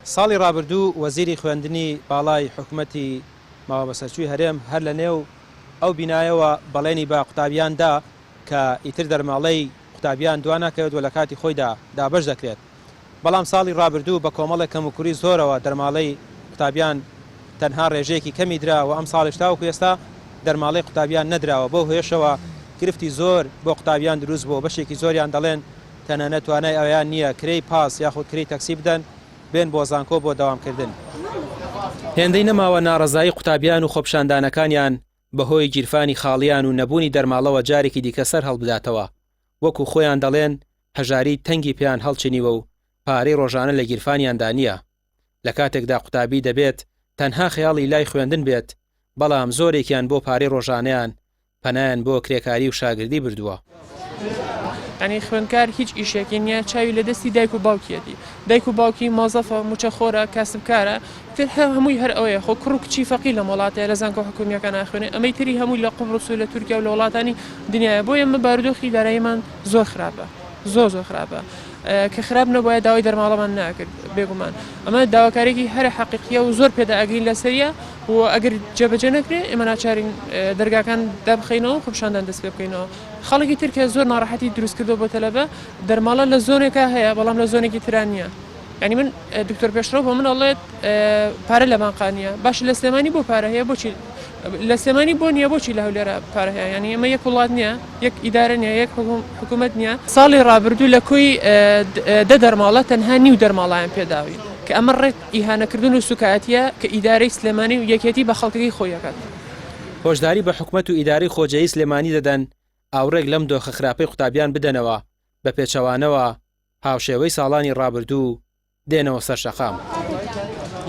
ساڵی ڕابردوو وەزیری خوێندنی باڵای حکوومەتی ماوە بەسەرچووی هەرێم هەر لە نێو ئەو بینایەوە بەڵێنی بە قوتابیاندا کە ئیتر دەرماڵەی قوتابیان دواناکەوێت و لە کاتی خۆیدا دابەش دەکرێت. بەڵام ساڵی ڕابردوو بە کۆمەڵێک کەموکوری زۆرەوە دەرماڵەی قوتابیان تەنها ڕێژەیەکی کەمی درا و ئەم ساڵش تاوەکو ئێستا دەرماڵەی قوتابیان نەدراوە. بۆ هێشەوە گرفتی زۆر بۆ قوتابیان دروست بۆ بەشێکی زۆریان دەڵێن تەنانەت توانای ئەویان نییە کرێی پاس یاخود کرێی تەکسی بدەن بێن بۆ زانکۆ بۆ داوامکردن. هێندەی نەماوە ناڕەزایی قوتابیان و خۆپشاندانەکانیان بەهۆی گیرفانی خاڵیان و نەبوونی دەرماڵەوە جارێکی دیکە سەر هەڵبداتەوە. وەکو خۆیان دەڵێن هەژاری تەنگی پێیان هەڵچنیوە و پارەی ڕۆژانە لە گیرفانیاندا نییە. لە کاتێکدا قوتابی دەبێت تەنها خەیاڵی لای خوێندن بێت، بەڵام زۆرێکیان بۆ پارەی ڕۆژانەیان پەنایان بۆ کرێکاری و شاگردی بردووە. ئەنی خوێندکار هیچ ئیشێکی نییە، چاوی لە دەستی دایک و باوکیەتی. دایک و باوکی مۆزەفە، موچەخۆرە، کاسبکارە، تر هەمووی هەر ئەوەیە. خۆ کوڕ و کچی فەقیر لە وڵاتەیە لە زانکۆ حکوومیەکە ناخوێنێ، ئەمەی تری هەمووی لە قوبرس و لە تورکیا و لە وڵاتانی دنیاە. بۆ ئێمە بارودۆخی داراییمان زۆر خراپە، زۆر خراپە کە خراپ نەبووە داوای دەرماڵەمان ناکرد بێگومان. ئەمە داواکارێکی هەر حەقیقیە و زۆر پێدا ئەگرین لەسەریە و ئەگەر جێبەجێ نەکرێ ئێمە ناچارین دەرگاکان دابخینەوە خۆپشاندان دەست پێ بکەینەوە. خەڵکی ترکە زۆر ناڕەحەتی دروست کردو بۆ تەلەبە دەرماڵە لە زۆنێکە هەیە بەڵام لە زۆنێکی تران نییە. ینی من دکتۆر پێشڕۆ بۆ من ئەڵێت پارە لە بانقانیە، باش لە سلێمانی بۆ پارە هەیە، بۆچی لە سلێمانی بۆ نییە، بۆچی لە هەولێرە پارە هەیە؟ ینی ئەمە یەک وڵات نییە، یەک ئیدارە نییە، یەک حکوومەت نییە. ساڵی ڕابردوو لە کۆی دە دەرماڵە تەنها نیو دەرماڵیان پێداوین کە ئەمە ڕێک ئیهانەکردن و سوکایەتیە کە ئیدارەی سلێمانی و یەکێتی بە خەڵکی خۆیەکات. هۆشداری بە حکوومەت و ئیداری خۆجەیی سلێمانی دەدەن ئاورێک لەم دۆخە خراپەی قوتابیان بدەنەوە بە پێچەوانەوە هاوشێوەی ساڵانی ڕابردوو دێنەوە سەر شەقام.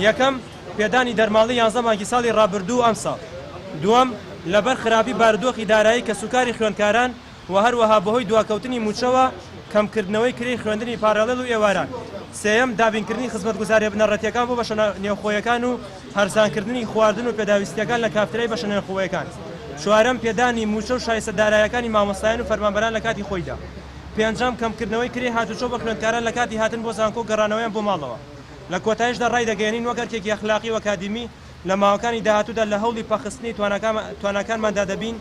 یەکەم پێدانی دەرماڵی 11 مانگی ساڵی ڕابردوو ئەم ساڵ. دووەم لەبەر خراپی بارودۆخی دارایی کە سوکاری خوێندکاران و هەروەها بەهۆی دواکەوتنی موچەوە کەمکردنەوەی کرێی خوێندنی پارالێل و ئێواران. سێیەم دابینکردنی خزمەتگوزاریە بنەڕەتیەکان بۆ بەشە نێوخۆیەکان و هەرزانکردنی خواردن و پێداویستیەکان لە کافتەرەی بەشە نێوخۆیەکان. چوارەم پێدانی موچە و شایستەدارایەکانی مامۆستایان و فەرمانبەران لە کاتی خۆیدا. پێنجەم کەمکردنەوەی کرێی هاتوچۆ بە خوێندکاران لە کاتی هاتن بۆ زانکۆ گەڕانەوەیان بۆ ماڵەوە. لە کۆتایشدا ڕای دەگەێنین وەگەرکێکی ئەخلاقی و ئەکادیمی لە ماوەکانی داهاتوودا لە هەوڵی پەخستنی توانەکانماندا دەبین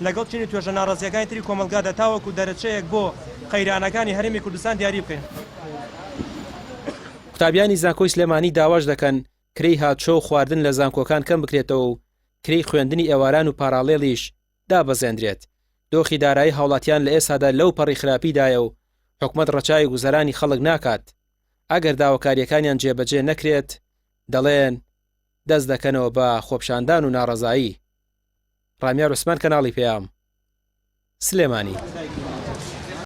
لەگەڵ چینی توێژە ناڕەزیەکانی تری کۆمەلگادا تاوەکو دەرەچەیەک بۆ قەیرانەکانی هەرێمی کوردستان دیاری بکەین. قوتابیانی زانکۆی سلێمانی داواش دەکەن کرێی هاتچۆ و خواردن لە زانکۆکان کەم بکرێتەوە و کرێی خوێندنی ئێواران و پاراڵێڵیش دابەزێنرێت. دۆخی دارایی هاوڵاتیان لە ئێستادا لەو پەڕی خراپیدایە و حکومەت ڕەچاوی گوزەرانی خەڵک ناکات. ئەگەر داواکاریەکانیان جێبەجێ نەکرێت دەڵێن دەست دەکەنەوە بە خۆپشاندان و ناڕەزایی. ڕامیار عوسمان کەناڵی پێام سلێمانی.